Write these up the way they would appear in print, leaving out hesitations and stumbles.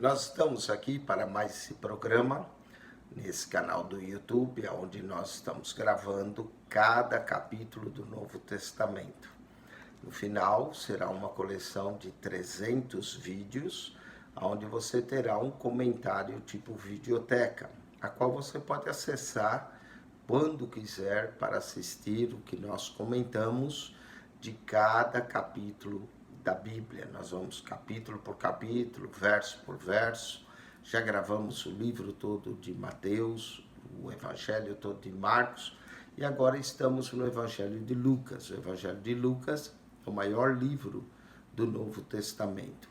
Nós estamos aqui para mais esse programa, nesse canal do YouTube, onde nós estamos gravando cada capítulo do Novo Testamento. No final, será uma coleção de 300 vídeos, onde você terá um comentário tipo videoteca, a qual você pode acessar quando quiser para assistir o que nós comentamos de cada capítulo da Bíblia. Nós vamos capítulo por capítulo, verso por verso. Já gravamos o livro todo de Mateus, o Evangelho todo de Marcos, e agora estamos no Evangelho de Lucas. O Evangelho de Lucas é o maior livro do Novo Testamento.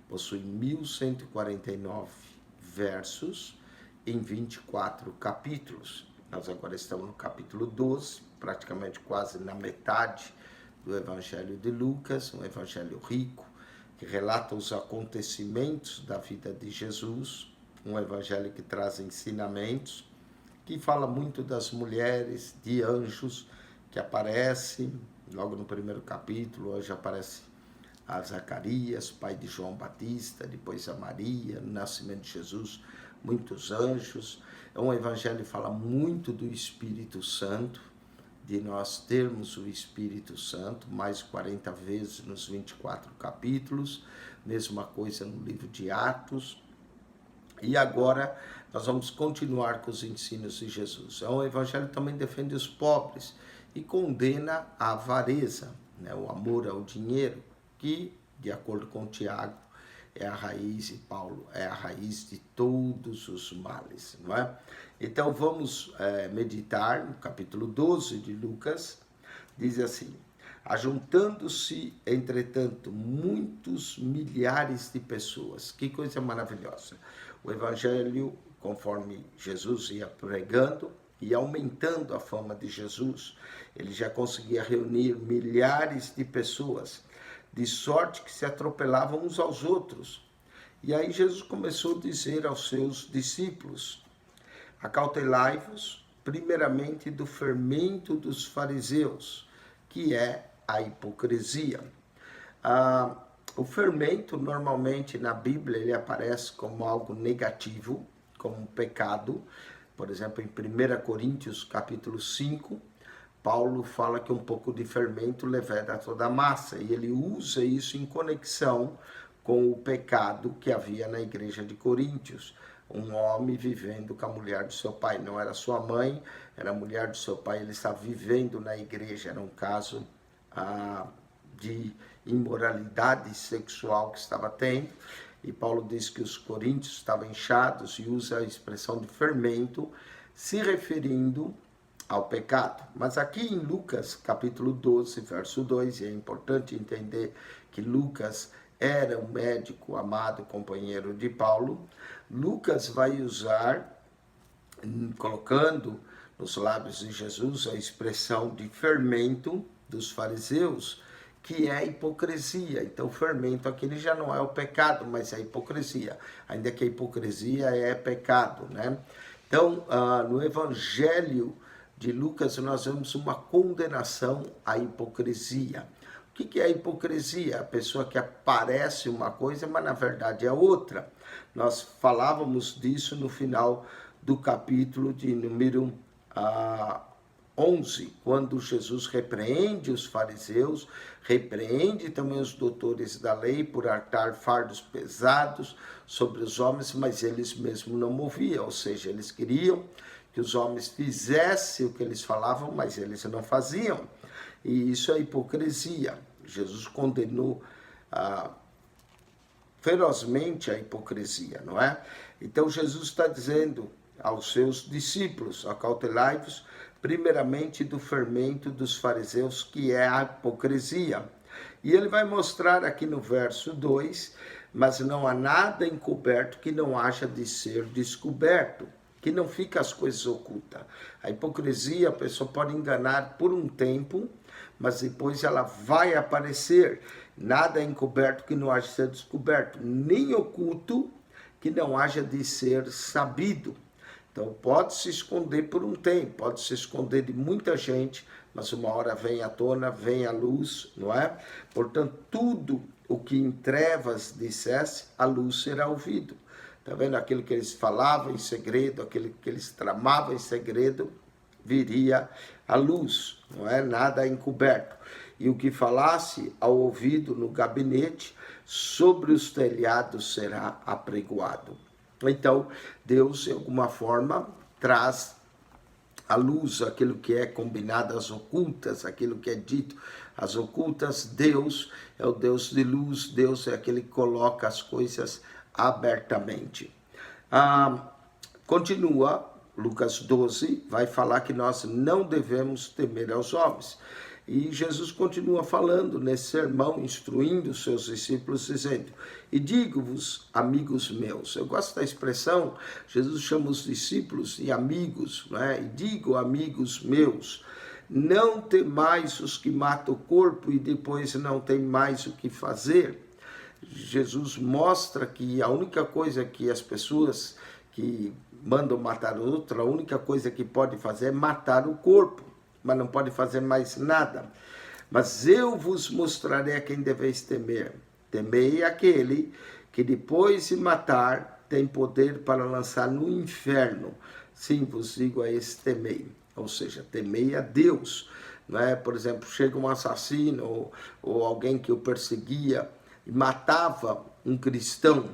Possui 1149 versos em 24 capítulos. Nós agora estamos no capítulo 12, praticamente quase na metade do Evangelho de Lucas, um evangelho rico, que relata os acontecimentos da vida de Jesus, um evangelho que traz ensinamentos, que fala muito das mulheres, de anjos que aparecem, logo no primeiro capítulo, hoje aparece a Zacarias, pai de João Batista, depois a Maria, no nascimento de Jesus, muitos anjos. É um evangelho que fala muito do Espírito Santo, de nós termos o Espírito Santo, mais 40 vezes nos 24 capítulos, mesma coisa no livro de Atos. E agora nós vamos continuar com os ensinos de Jesus. É um evangelho que também defende os pobres e condena a avareza, né? O amor ao dinheiro, que, de acordo com Tiago, é a raiz, e Paulo, é a raiz de todos os males, não é? Então vamos meditar no capítulo 12 de Lucas, diz assim: ajuntando-se, entretanto, muitos milhares de pessoas. Que coisa maravilhosa! O evangelho, conforme Jesus ia pregando e aumentando a fama de Jesus, ele já conseguia reunir milhares de pessoas, de sorte que se atropelavam uns aos outros. E aí Jesus começou a dizer aos seus discípulos: acautelai-vos primeiramente do fermento dos fariseus, que é a hipocrisia. O fermento, normalmente na Bíblia, ele aparece como algo negativo, como um pecado. Por exemplo, em 1 Coríntios capítulo 5, Paulo fala que um pouco de fermento leveda toda a massa, e ele usa isso em conexão com o pecado que havia na igreja de Coríntios. Um homem vivendo com a mulher do seu pai, não era sua mãe, era a mulher do seu pai, ele estava vivendo na igreja, era um caso de imoralidade sexual que estava tendo, e Paulo diz que os coríntios estavam inchados e usa a expressão de fermento, se referindo ao pecado. Mas aqui em Lucas, capítulo 12, verso 2, e é importante entender que Lucas era um médico amado, companheiro de Paulo, Lucas vai usar, colocando nos lábios de Jesus, a expressão de fermento dos fariseus, que é a hipocrisia. Então, o fermento aqui ele já não é o pecado, mas é a hipocrisia, ainda que a hipocrisia é pecado, né? Então, no Evangelho de Lucas, nós vemos uma condenação à hipocrisia. O que é a hipocrisia? A pessoa que aparece uma coisa, mas na verdade é outra. Nós falávamos disso no final do capítulo de número 11, quando Jesus repreende os fariseus, repreende também os doutores da lei por atar fardos pesados sobre os homens, mas eles mesmos não moviam, ou seja, eles queriam que os homens fizessem o que eles falavam, mas eles não faziam. E isso é hipocrisia. Jesus condenou ferozmente a hipocrisia, não é? Então Jesus está dizendo aos seus discípulos: acautelai-vos primeiramente do fermento dos fariseus, que é a hipocrisia. E ele vai mostrar aqui no verso 2, mas não há nada encoberto que não haja de ser descoberto, que não fica as coisas ocultas. A hipocrisia, a pessoa pode enganar por um tempo, mas depois ela vai aparecer. Nada é encoberto que não haja de ser descoberto, nem oculto que não haja de ser sabido. Então pode se esconder por um tempo, pode se esconder de muita gente, mas uma hora vem à tona, vem à luz, não é? Portanto, tudo o que em trevas dissesse, a luz será ouvido. Está vendo? Aquilo que eles falavam em segredo, aquilo que eles tramavam em segredo, viria à luz, não é nada encoberto. E o que falasse ao ouvido no gabinete, sobre os telhados será apregoado. Então, Deus, de alguma forma, traz à luz aquilo que é combinado às ocultas, aquilo que é dito às ocultas. Deus é o Deus de luz, Deus é aquele que coloca as coisas abertamente. Continua, Lucas 12 vai falar que nós não devemos temer aos homens. E Jesus continua falando nesse sermão, instruindo os seus discípulos, dizendo: e digo-vos, amigos meus. Eu gosto da expressão, Jesus chama os discípulos de amigos, né? E digo, amigos meus, não temais os que matam o corpo e depois não tem mais o que fazer. Jesus mostra que a única coisa que as pessoas que mandam matar outra, a única coisa que pode fazer é matar o corpo, mas não pode fazer mais nada. Mas eu vos mostrarei a quem deveis temer. Temei aquele que depois de matar tem poder para lançar no inferno. Sim, vos digo a esse temei. Ou seja, temei a Deus. Não é? Por exemplo, chega um assassino ou alguém que o perseguia e matava um cristão,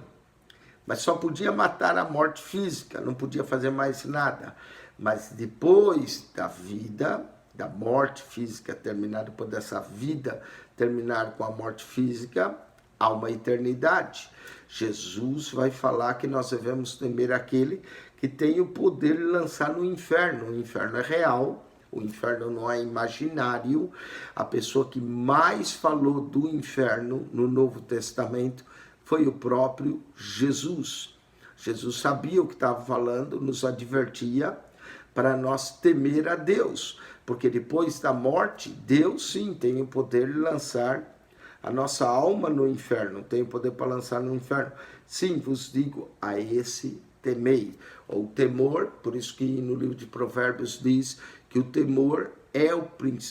mas só podia matar a morte física, não podia fazer mais nada. Mas depois da vida, da morte física terminar, depois dessa vida terminar com a morte física, há uma eternidade. Jesus vai falar que nós devemos temer aquele que tem o poder de lançar no inferno. O inferno é real, o inferno não é imaginário. A pessoa que mais falou do inferno no Novo Testamento foi o próprio Jesus. Jesus sabia o que estava falando, nos advertia para nós temer a Deus, porque depois da morte, Deus sim tem o poder de lançar a nossa alma no inferno, tem o poder para lançar no inferno. Sim, vos digo, a esse temei, ou temor, por isso que no livro de Provérbios diz que o temor é o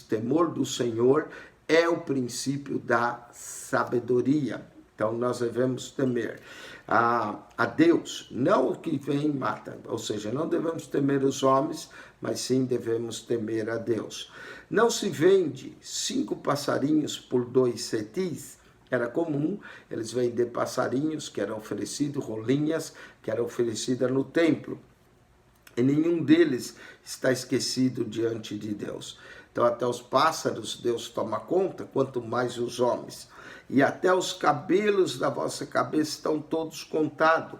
temor do Senhor é o princípio da sabedoria. Então nós devemos temer a Deus, não o que vem e mata, ou seja, não devemos temer os homens, mas sim devemos temer a Deus. Não se vende 5 passarinhos por 2 cetis. Era comum eles vender passarinhos que eram oferecidos, rolinhas que eram oferecidas no templo. E nenhum deles está esquecido diante de Deus. Então até os pássaros Deus toma conta, quanto mais os homens. E até os cabelos da vossa cabeça estão todos contados.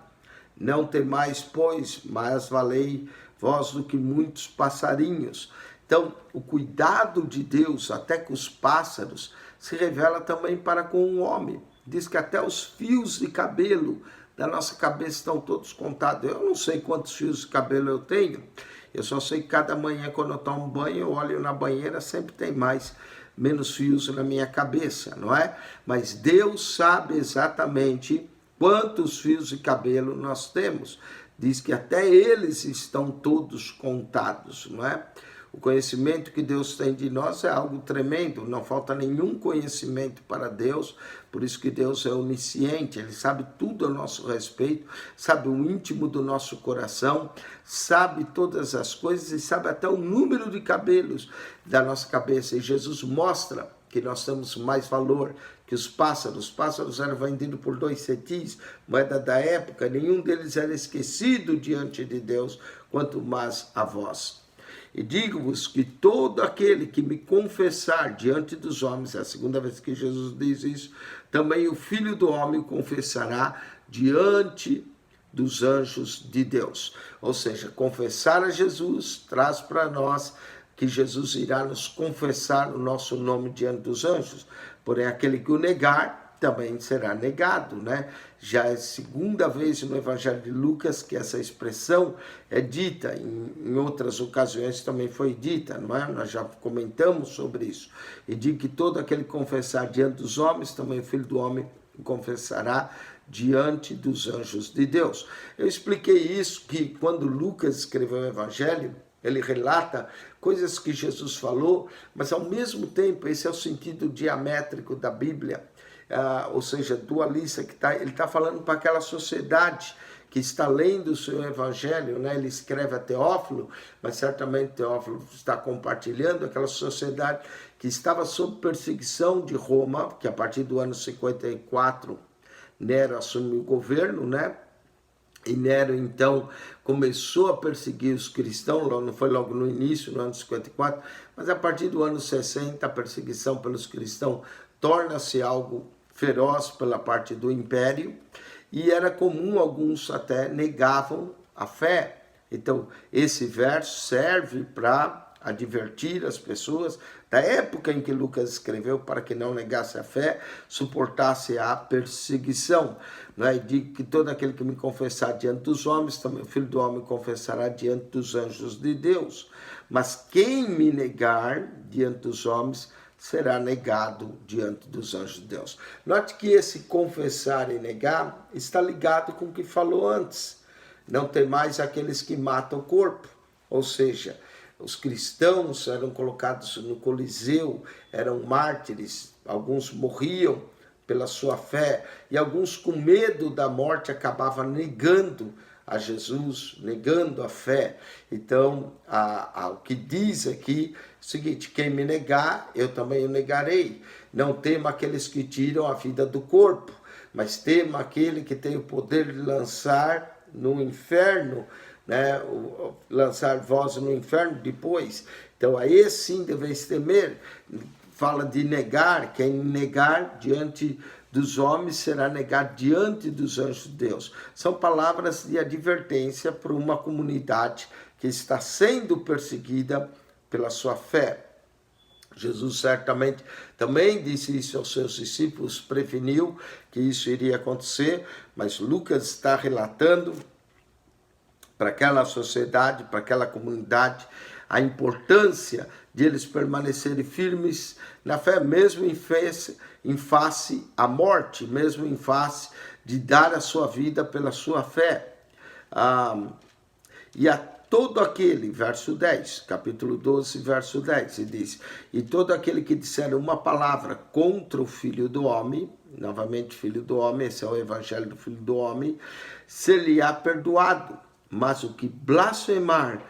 Não temais, pois, mais valei vós do que muitos passarinhos. Então, o cuidado de Deus, até com os pássaros, se revela também para com o homem. Diz que até os fios de cabelo da nossa cabeça estão todos contados. Eu não sei quantos fios de cabelo eu tenho. Eu só sei que cada manhã, quando eu tomo banho, eu olho na banheira, sempre tem menos fios na minha cabeça, não é? Mas Deus sabe exatamente quantos fios de cabelo nós temos. Diz que até eles estão todos contados, não é? O conhecimento que Deus tem de nós é algo tremendo, não falta nenhum conhecimento para Deus, por isso que Deus é onisciente, Ele sabe tudo a nosso respeito, sabe o íntimo do nosso coração, sabe todas as coisas e sabe até o número de cabelos da nossa cabeça. E Jesus mostra que nós temos mais valor que os pássaros. Os pássaros eram vendidos por 2 cetis, moeda da época, nenhum deles era esquecido diante de Deus, quanto mais a vós. E digo-vos que todo aquele que me confessar diante dos homens, é a segunda vez que Jesus diz isso, também o Filho do Homem confessará diante dos anjos de Deus. Ou seja, confessar a Jesus traz para nós que Jesus irá nos confessar o nosso nome diante dos anjos. Porém, aquele que o negar também será negado, né? Já é a segunda vez no Evangelho de Lucas que essa expressão é dita, em outras ocasiões também foi dita, não é? Nós já comentamos sobre isso. E digo que todo aquele que confessar diante dos homens, também o Filho do Homem confessará diante dos anjos de Deus. Eu expliquei isso, que quando Lucas escreveu o Evangelho, ele relata coisas que Jesus falou, mas ao mesmo tempo, esse é o sentido diamétrico da Bíblia, ou seja, dualista, ele está falando para aquela sociedade que está lendo o seu evangelho, né? Ele escreve a Teófilo, mas certamente Teófilo está compartilhando aquela sociedade que estava sob perseguição de Roma, que a partir do ano 54 Nero assumiu o governo, né? E Nero, então, começou a perseguir os cristãos, não foi logo no início, no ano 54, mas a partir do ano 60, a perseguição pelos cristãos torna-se algo feroz pela parte do império, e era comum, alguns até negavam a fé. Então, esse verso serve para advertir as pessoas da época em que Lucas escreveu, para que não negasse a fé, suportasse a perseguição. Né? E digo que todo aquele que me confessar diante dos homens, também o Filho do Homem confessará diante dos anjos de Deus. Mas quem me negar diante dos homens, será negado diante dos anjos de Deus. Note que esse confessar e negar está ligado com o que falou antes. Não tem mais aqueles que matam o corpo. Ou seja, os cristãos eram colocados no Coliseu, eram mártires, alguns morriam pela sua fé, e alguns com medo da morte acabavam negando a Jesus, negando a fé. Então, o que diz aqui é o seguinte: quem me negar, eu também o negarei. Não tema aqueles que tiram a vida do corpo, mas tema aquele que tem o poder de lançar no inferno, né? Lançar vós no inferno depois. Então, a esse sim deveis temer. Fala de negar, quem negar diante dos homens será negado diante dos anjos de Deus. São palavras de advertência para uma comunidade que está sendo perseguida pela sua fé. Jesus certamente também disse isso aos seus discípulos, preveniu que isso iria acontecer, mas Lucas está relatando para aquela sociedade, para aquela comunidade, a importância de eles permanecerem firmes na fé, mesmo em face à morte, mesmo em face de dar a sua vida pela sua fé. E a todo aquele, verso 10, capítulo 12, verso 10, e diz: e todo aquele que disser uma palavra contra o Filho do Homem, novamente Filho do Homem, esse é o evangelho do Filho do Homem, ser-lhe-á perdoado, mas o que blasfemar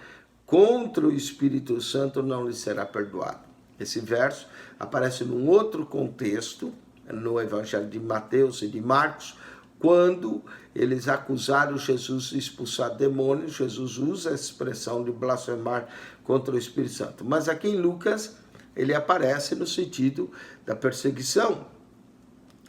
contra o Espírito Santo não lhe será perdoado. Esse verso aparece num outro contexto, no Evangelho de Mateus e de Marcos, quando eles acusaram Jesus de expulsar demônios. Jesus usa a expressão de blasfemar contra o Espírito Santo. Mas aqui em Lucas, ele aparece no sentido da perseguição.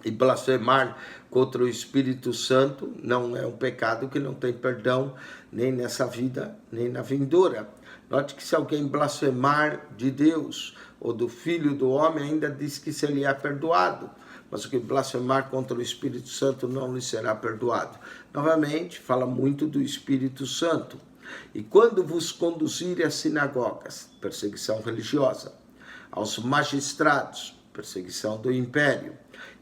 E blasfemar contra o Espírito Santo não é um pecado que não tem perdão nem nessa vida, nem na vindoura. Note que se alguém blasfemar de Deus ou do Filho do Homem, ainda diz que se ele é perdoado. Mas o que blasfemar contra o Espírito Santo não lhe será perdoado. Novamente, fala muito do Espírito Santo. E quando vos conduzirem às sinagogas, perseguição religiosa, aos magistrados, perseguição do império,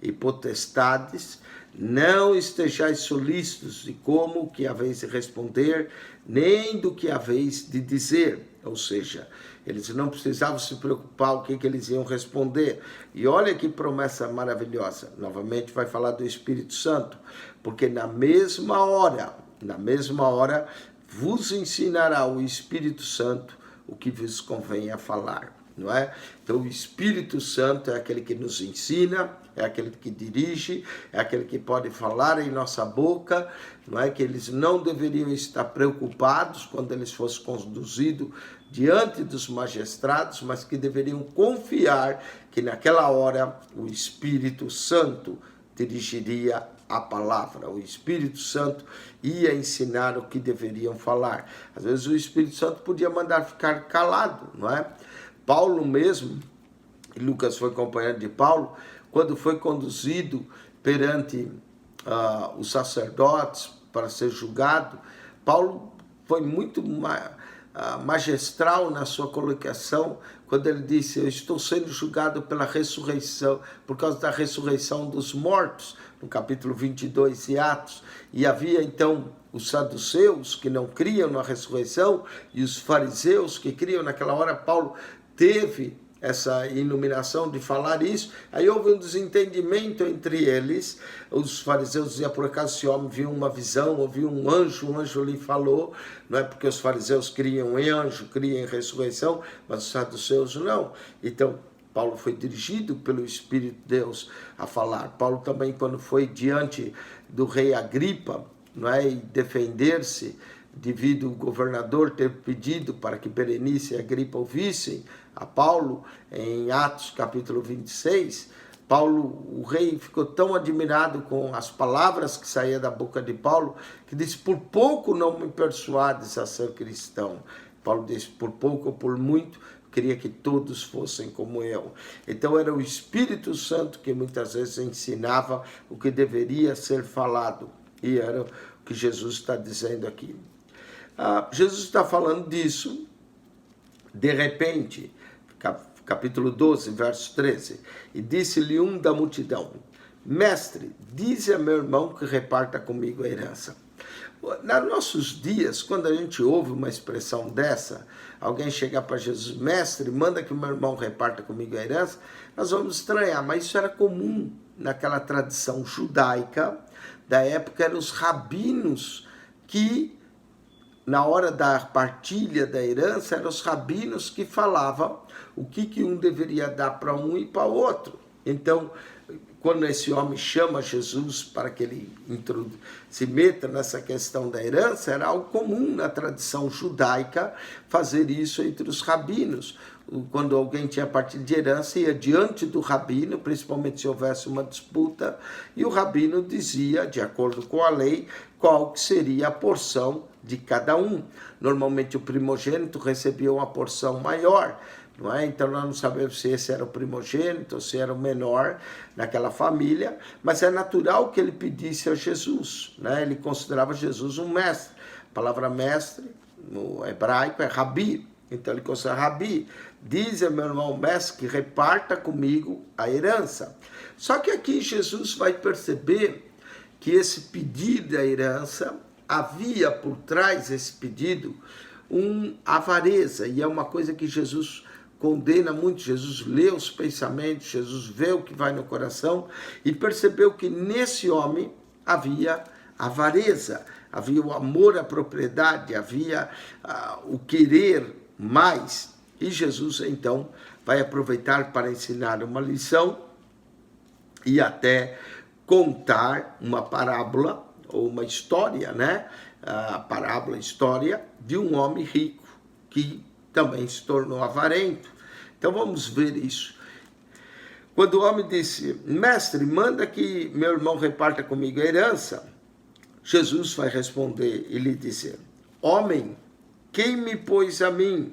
e potestades, não estejais solícitos de como que haveis de responder, nem do que haveis de dizer. Ou seja, eles não precisavam se preocupar o que eles iam responder. E olha que promessa maravilhosa. Novamente vai falar do Espírito Santo, porque na mesma hora, vos ensinará o Espírito Santo o que vos convém a falar. Não é? Então o Espírito Santo é aquele que nos ensina, é aquele que dirige, é aquele que pode falar em nossa boca, não é? Que eles não deveriam estar preocupados quando eles fossem conduzidos diante dos magistrados, mas que deveriam confiar que naquela hora o Espírito Santo dirigiria a palavra, o Espírito Santo ia ensinar o que deveriam falar. Às vezes o Espírito Santo podia mandar ficar calado, não é? Paulo mesmo, e Lucas foi companheiro de Paulo, quando foi conduzido perante os sacerdotes para ser julgado, Paulo foi muito magistral na sua colocação, quando ele disse: eu estou sendo julgado pela ressurreição, por causa da ressurreição dos mortos, no capítulo 22 de Atos. E havia então os saduceus que não criam na ressurreição e os fariseus que criam. Naquela hora Paulo teve essa iluminação de falar isso. Aí houve um desentendimento entre eles. Os fariseus diziam, por acaso esse homem viu uma visão, ouviu um anjo lhe falou, não é porque os fariseus criam em anjo, criam em ressurreição, mas os saduceus não. Então, Paulo foi dirigido pelo Espírito de Deus a falar. Paulo também, quando foi diante do rei Agripa, não é, e defender-se, devido o governador ter pedido para que Berenice e Agripa ouvissem a Paulo, em Atos capítulo 26, Paulo, o rei, ficou tão admirado com as palavras que saíam da boca de Paulo, que disse, por pouco não me persuades a ser cristão. Paulo disse, por pouco ou por muito, queria que todos fossem como eu. Então era o Espírito Santo que muitas vezes ensinava o que deveria ser falado. E era o que Jesus está dizendo aqui. Jesus está falando disso, de repente, capítulo 12, verso 13. E disse-lhe um da multidão, mestre, dize a meu irmão que reparta comigo a herança. Nos nossos dias, quando a gente ouve uma expressão dessa, alguém chegar para Jesus, mestre, manda que meu irmão reparta comigo a herança, nós vamos estranhar, mas isso era comum naquela tradição judaica da época. Eram os rabinos que, na hora da partilha da herança, eram os rabinos que falavam o que um deveria dar para um e para o outro. Então, quando esse homem chama Jesus para que ele se meta nessa questão da herança, era algo comum na tradição judaica fazer isso entre os rabinos. Quando alguém tinha partilha de herança, ia diante do rabino, principalmente se houvesse uma disputa, e o rabino dizia, de acordo com a lei, qual que seria a porção de cada um. Normalmente o primogênito recebia uma porção maior, não é? Então nós não sabemos se esse era o primogênito ou se era o menor naquela família, mas é natural que ele pedisse a Jesus, né? Ele considerava Jesus um mestre. A palavra mestre no hebraico é rabi, então ele considera rabi. Diz a meu irmão mestre que reparta comigo a herança. Só que aqui Jesus vai perceber que esse pedido da herança, havia por trás desse pedido avareza, e é uma coisa que Jesus condena muito. Jesus lê os pensamentos, Jesus vê o que vai no coração e percebeu que nesse homem havia avareza, havia o amor à propriedade, havia o querer mais. E Jesus então vai aproveitar para ensinar uma lição e até contar uma parábola ou uma história, né? A parábola, história de um homem rico que também se tornou avarento. Então vamos ver isso. Quando o homem disse, mestre, manda que meu irmão reparta comigo a herança, Jesus vai responder e lhe dizer, homem, quem me pôs a mim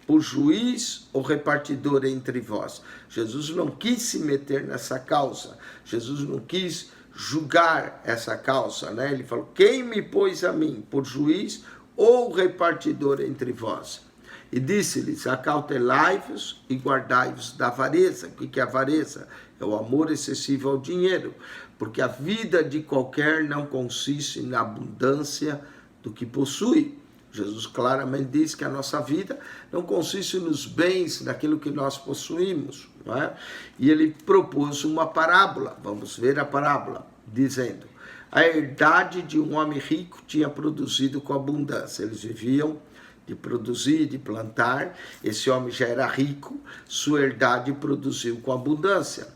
por juiz ou repartidor entre vós? Jesus não quis se meter nessa causa, Jesus não quis julgar essa causa, né? Ele falou, quem me pôs a mim por juiz ou repartidor entre vós? E disse-lhes, acautelai-vos e guardai-vos da avareza. O que é avareza? É o amor excessivo ao dinheiro, porque a vida de qualquer não consiste na abundância do que possui. Jesus claramente diz que a nossa vida não consiste nos bens, naquilo que nós possuímos, não é? E ele propôs uma parábola, vamos ver a parábola, dizendo, a herdade de um homem rico tinha produzido com abundância. Eles viviam de produzir, de plantar. Esse homem já era rico, sua herdade produziu com abundância.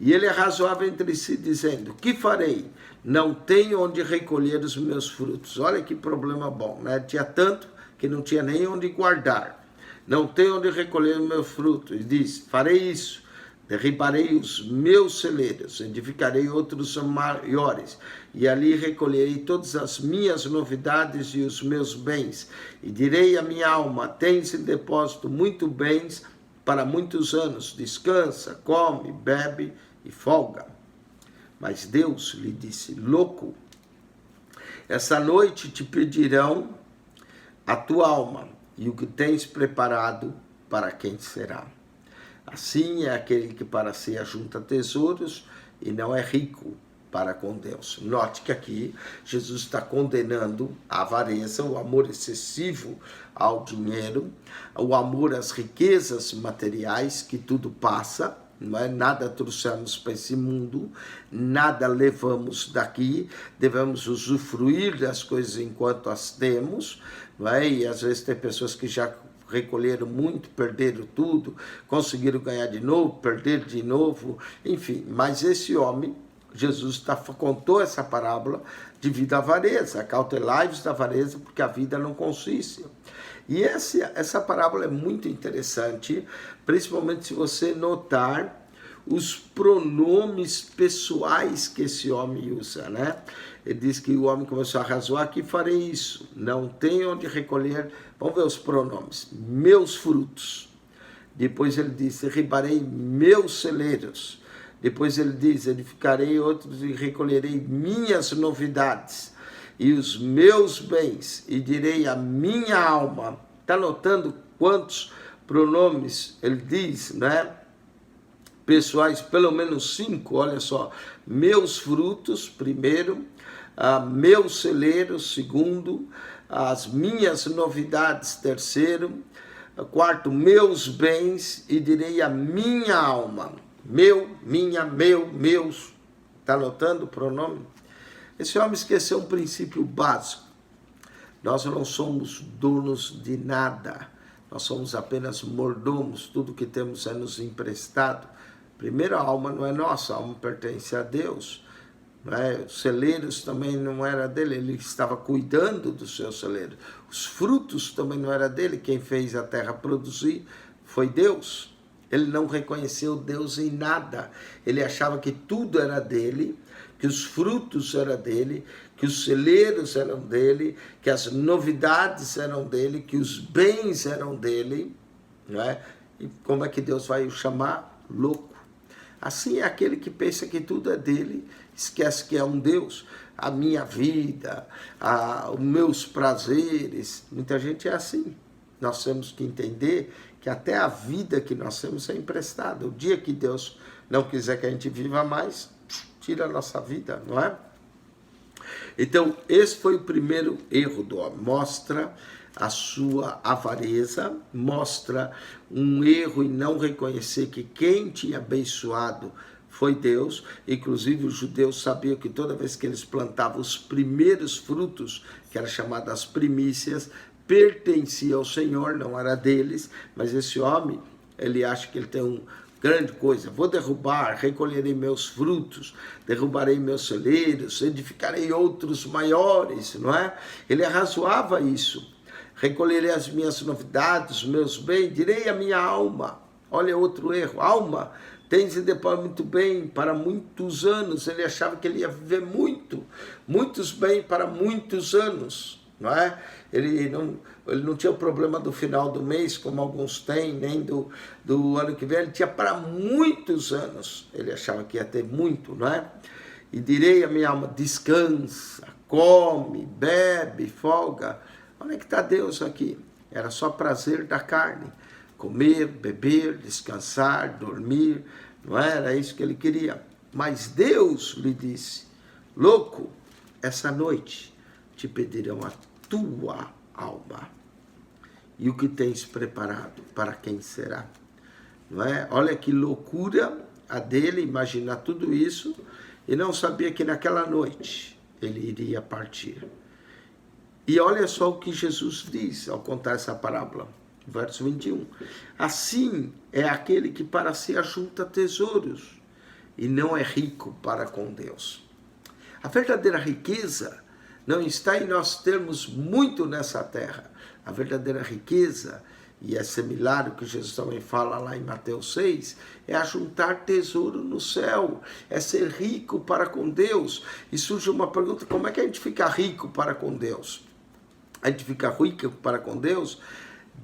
E ele arrazoava entre si, dizendo, que farei? Não tenho onde recolher os meus frutos. Olha que problema bom, né? Tinha tanto que não tinha nem onde guardar. Não tenho onde recolher os meus frutos. E diz, farei isso, derribarei os meus celeiros, edificarei outros maiores, e ali recolherei todas as minhas novidades e os meus bens. E direi à minha alma, tens em depósito muito bens para muitos anos, descansa, come, bebe e folga. Mas Deus lhe disse, louco, essa noite te pedirão a tua alma, e o que tens preparado, para quem será? Assim é aquele que para si ajunta tesouros e não é rico para com Deus. Note que aqui Jesus está condenando a avareza, o amor excessivo ao dinheiro, o amor às riquezas materiais, que tudo passa, não é? Nada trouxemos para esse mundo, nada levamos daqui, devemos usufruir das coisas enquanto as temos, não é? E às vezes tem pessoas que já recolheram muito, perderam tudo, conseguiram ganhar de novo, perder de novo, enfim. Mas esse homem, Jesus contou essa parábola devido à avareza, acautelai-vos da avareza, porque a vida não consiste. E essa parábola é muito interessante, principalmente se você notar os pronomes pessoais que esse homem usa, né? Ele diz que o homem começou a razoar, que farei isso, não tem onde recolher. Vamos ver os pronomes. Meus frutos. Depois ele diz, derribarei meus celeiros. Depois ele diz, edificarei outros e recolherei minhas novidades e os meus bens, e direi a minha alma. Está notando quantos pronomes ele diz, né? Pessoais, pelo menos 5, olha só. Meus frutos, primeiro. Meus celeiros, segundo. As minhas novidades, terceiro. Quarto, meus bens, e direi a minha alma. Meu, minha, meu, meus. Está notando o pronome? Esse homem esqueceu um princípio básico. Nós não somos donos de nada. Nós somos apenas mordomos. Tudo que temos é nos emprestado. Primeiro, a alma não é nossa, a alma pertence a Deus. Não é? Os celeiros também não era dele, ele estava cuidando dos seus celeiros. Os frutos também não era dele, quem fez a terra produzir foi Deus. Ele não reconheceu Deus em nada. Ele achava que tudo era dele, que os frutos eram dele, que os celeiros eram dele, que as novidades eram dele, que os bens eram dele. Não é? E como é que Deus vai o chamar? Louco. Assim é aquele que pensa que tudo é dele, esquece que é um Deus. A minha vida, os meus prazeres, muita gente é assim. Nós temos que entender que até a vida que nós temos é emprestada. O dia que Deus não quiser que a gente viva mais, tira a nossa vida, não é? Então, esse foi o primeiro erro do homem. Mostra a sua avareza, mostra um erro em não reconhecer que quem tinha abençoado foi Deus. Inclusive, os judeus sabiam que toda vez que eles plantavam os primeiros frutos, que eram chamadas primícias, pertencia ao Senhor, não era deles. Mas esse homem, ele acha que ele tem uma grande coisa. Vou derrubar, recolherei meus frutos, derrubarei meus celeiros, edificarei outros maiores, não é? Ele arrazoava isso. Recolherei as minhas novidades, os meus bens, direi a minha alma. Olha outro erro. Alma, tens e depois muito bem para muitos anos. Ele achava que ele ia viver muitos bens para muitos anos. Não é? Ele não tinha o problema do final do mês, como alguns têm, nem do ano que vem. Ele tinha para muitos anos. Ele achava que ia ter muito, não é? E direi a minha alma, descansa, come, bebe, folga. Onde é que está Deus aqui? Era só prazer da carne. Comer, beber, descansar, dormir. Não era isso que ele queria. Mas Deus lhe disse, louco, essa noite te pedirão a tua alma. E o que tens preparado, para quem será? Não é? Olha que loucura a dele, imaginar tudo isso, e não sabia que naquela noite ele iria partir. E olha só o que Jesus diz ao contar essa parábola, verso 21. Assim é aquele que para si ajunta tesouros e não é rico para com Deus. A verdadeira riqueza não está em nós termos muito nessa terra. A verdadeira riqueza, e é similar ao que Jesus também fala lá em Mateus 6, é ajuntar tesouro no céu, é ser rico para com Deus. E surge uma pergunta, como é que a gente fica rico para com Deus? A gente fica rico para com Deus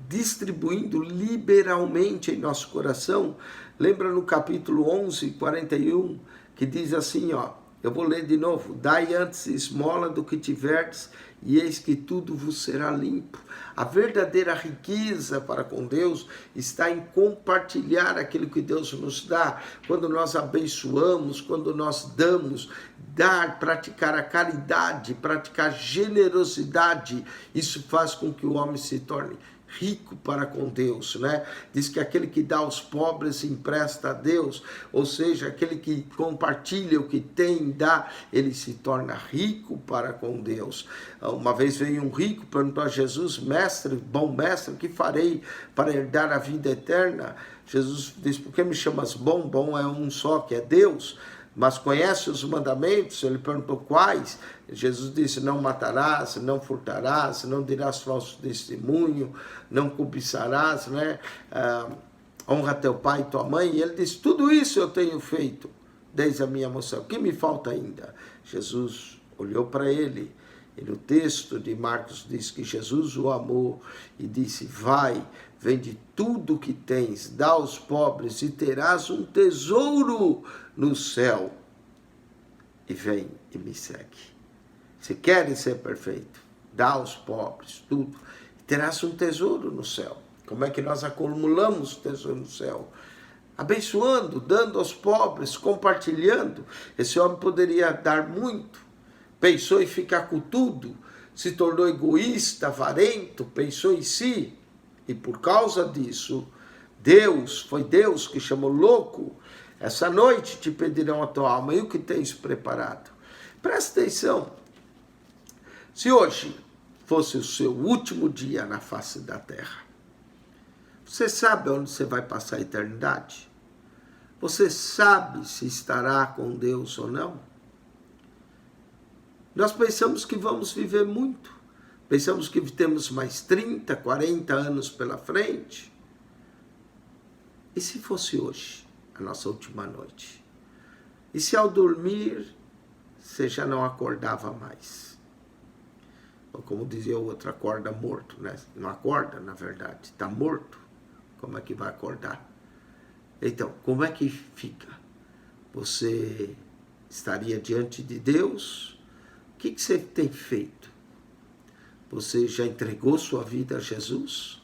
distribuindo liberalmente em nosso coração. Lembra no capítulo 11, 41, que diz assim, ó, eu vou ler de novo. Dai antes esmola do que tiverdes, e eis que tudo vos será limpo. A verdadeira riqueza para com Deus está em compartilhar aquilo que Deus nos dá. Quando nós abençoamos, quando nós damos, dar, praticar a caridade, praticar generosidade, isso faz com que o homem se torne rico para com Deus, né? Diz que aquele que dá aos pobres empresta a Deus, ou seja, aquele que compartilha o que tem, dá, ele se torna rico para com Deus. Uma vez veio um rico, perguntou a Jesus: mestre, bom mestre, o que farei para herdar a vida eterna? Jesus disse: por que me chamas bom? Bom é um só, que é Deus. Mas conhece os mandamentos? Ele perguntou: quais? Jesus disse: não matarás, não furtarás, não dirás falso testemunho, não cobiçarás, né? Honra teu pai e tua mãe. E ele disse: tudo isso eu tenho feito desde a minha moção. O que me falta ainda? Jesus olhou para ele. E no texto de Marcos diz que Jesus o amou e disse: vai, vende tudo o que tens, dá aos pobres e terás um tesouro no céu. E vem e me segue. Se queres ser perfeito, dá aos pobres tudo e terás um tesouro no céu. Como é que nós acumulamos o tesouro no céu? Abençoando, dando aos pobres, compartilhando. Esse homem poderia dar muito. Pensou em ficar com tudo, se tornou egoísta, avarento, pensou em si. E por causa disso, foi Deus que chamou: louco, essa noite te pedirão a tua alma. E o que tens preparado? Presta atenção. Se hoje fosse o seu último dia na face da terra, você sabe onde você vai passar a eternidade? Você sabe se estará com Deus ou não? Nós pensamos que vamos viver muito. Pensamos que temos mais 30, 40 anos pela frente. E se fosse hoje, a nossa última noite? E se ao dormir, você já não acordava mais? Ou como dizia o outro, acorda morto, né? Não acorda, na verdade, está morto. Como é que vai acordar? Então, como é que fica? Você estaria diante de Deus? O que você tem feito? Você já entregou sua vida a Jesus?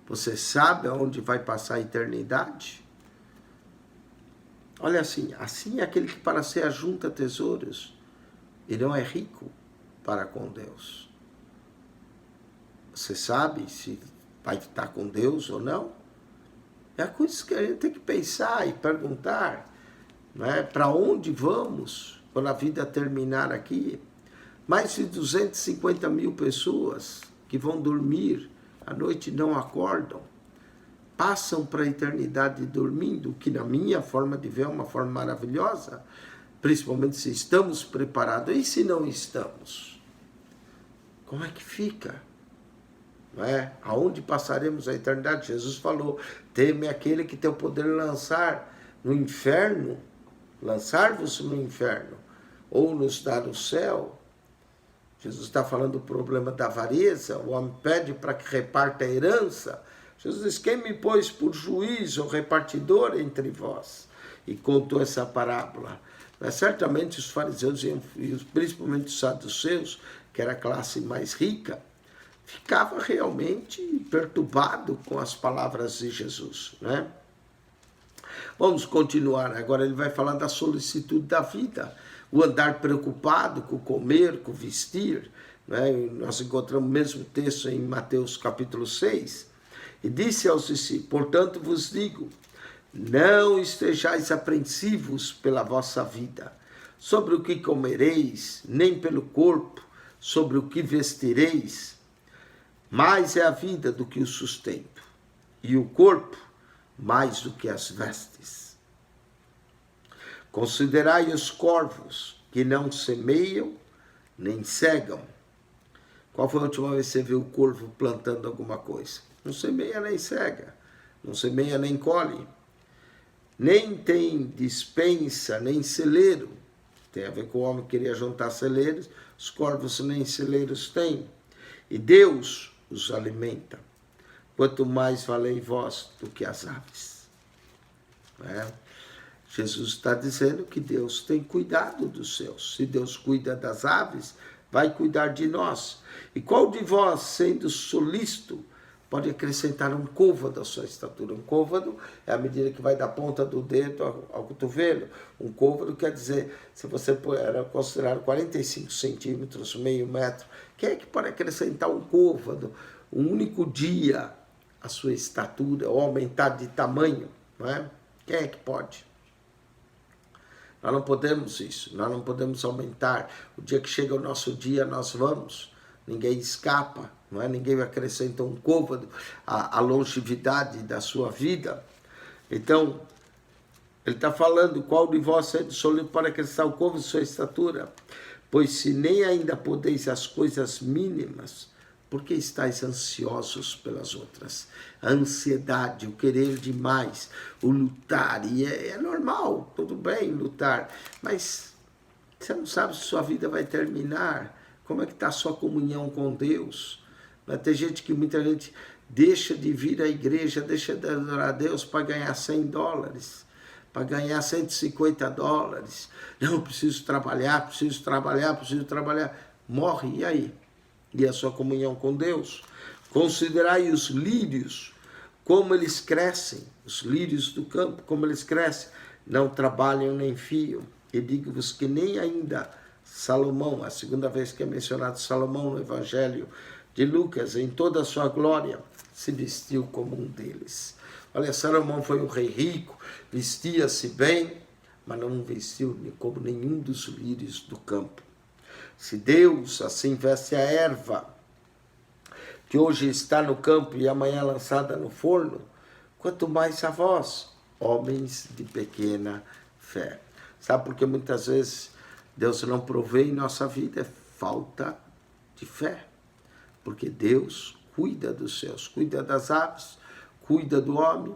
Você sabe aonde vai passar a eternidade? Olha assim é aquele que para ser ajunta tesouros, ele não é rico para com Deus. Você sabe se vai estar com Deus ou não? É a coisa que a gente tem que pensar e perguntar, né? Para onde vamos quando a vida terminar aqui? Mais de 250 mil pessoas que vão dormir à noite e não acordam, passam para a eternidade dormindo, que na minha forma de ver é uma forma maravilhosa, principalmente se estamos preparados. E se não estamos? Como é que fica? Não é? Aonde passaremos a eternidade? Jesus falou: teme aquele que tem o poder de lançar no inferno, lançar-vos no inferno, ou nos dar o céu. Jesus está falando do problema da avareza. O homem pede para que reparta a herança. Jesus diz: quem me pôs por juiz ou repartidor entre vós? E contou essa parábola. Mas certamente os fariseus, e principalmente os saduceus, que era a classe mais rica, ficava realmente perturbado com as palavras de Jesus, né? Vamos continuar. Agora ele vai falar da solicitude da vida. O andar preocupado com o comer, com o vestir, né? Nós encontramos o mesmo texto em Mateus capítulo 6. E disse aos discípulos: portanto vos digo, não estejais apreensivos pela vossa vida, sobre o que comereis, nem pelo corpo, sobre o que vestireis. Mais é a vida do que o sustento, e o corpo mais do que as vestes. Considerai os corvos, que não semeiam, nem cegam. Qual foi a última vez que você viu o corvo plantando alguma coisa? Não semeia nem cega, não semeia nem colhe. Nem tem despensa, nem celeiro. Tem a ver com o homem que queria juntar celeiros, os corvos nem celeiros têm. E Deus os alimenta. Quanto mais valei vós do que as aves. Jesus está dizendo que Deus tem cuidado dos seus. Se Deus cuida das aves, vai cuidar de nós. E qual de vós, sendo solícito, pode acrescentar um côvado à sua estatura. Um côvado é a medida que vai da ponta do dedo ao cotovelo. Um côvado quer dizer, se você era considerado 45 centímetros, meio metro, quem é que pode acrescentar um côvado, um único dia, à sua estatura, ou aumentar de tamanho? Não é? Quem é que pode? Nós não podemos isso, nós não podemos aumentar. O dia que chega o nosso dia, nós vamos. Ninguém escapa, não é? Ninguém acrescenta um côvado à longevidade da sua vida. Então, ele está falando, qual de vós é absoluto para acrescentar o côvado de sua estatura? Pois se nem ainda podeis as coisas mínimas, por que estáis ansiosos pelas outras? A ansiedade, o querer demais, o lutar, e é normal, tudo bem lutar, mas você não sabe se sua vida vai terminar. Como é que está a sua comunhão com Deus? Tem gente que, muita gente deixa de vir à igreja, deixa de adorar a Deus para ganhar $100, para ganhar $150. Não, preciso trabalhar. Morre, e aí? E a sua comunhão com Deus? Considerai os lírios, como eles crescem, os lírios do campo, como eles crescem, não trabalham nem fiam. E digo-vos que nem ainda Salomão, a segunda vez que é mencionado Salomão no Evangelho de Lucas, em toda a sua glória, se vestiu como um deles. Olha, Salomão foi um rei rico, vestia-se bem, mas não vestiu como nenhum dos lírios do campo. Se Deus assim veste a erva, que hoje está no campo e amanhã lançada no forno, quanto mais a vós, homens de pequena fé. Sabe por que muitas vezes Deus não provê em nossa vida? É falta de fé. Porque Deus cuida dos seus, cuida das aves, cuida do homem.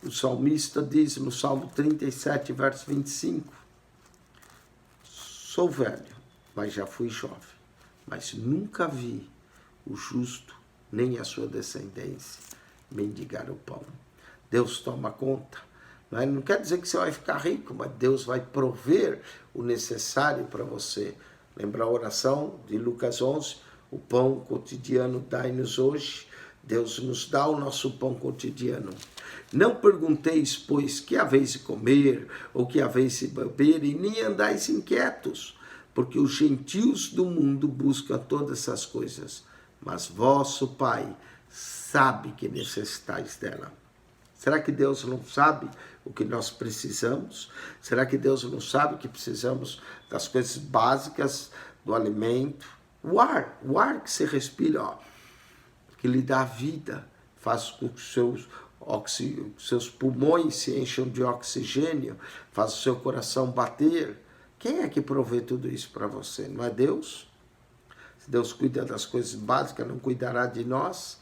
O salmista diz no Salmo 37, verso 25, sou velho, mas já fui jovem, mas nunca vi o justo, nem a sua descendência, mendigar o pão. Deus toma conta. Não quer dizer que você vai ficar rico, mas Deus vai prover o necessário para você. Lembra a oração de Lucas 11? O pão cotidiano dai-nos hoje. Deus nos dá o nosso pão cotidiano. Não pergunteis, pois, que haveis de comer, ou que haveis de beber, e nem andais inquietos, porque os gentios do mundo buscam todas essas coisas, mas vosso Pai sabe que necessitais dela. Será que Deus não sabe o que nós precisamos? Será que Deus não sabe que precisamos das coisas básicas, do alimento? O ar que se respira, ó, que lhe dá vida, faz com que seus pulmões se encham de oxigênio, faz o seu coração bater. Quem é que provê tudo isso para você? Não é Deus? Se Deus cuida das coisas básicas, não cuidará de nós?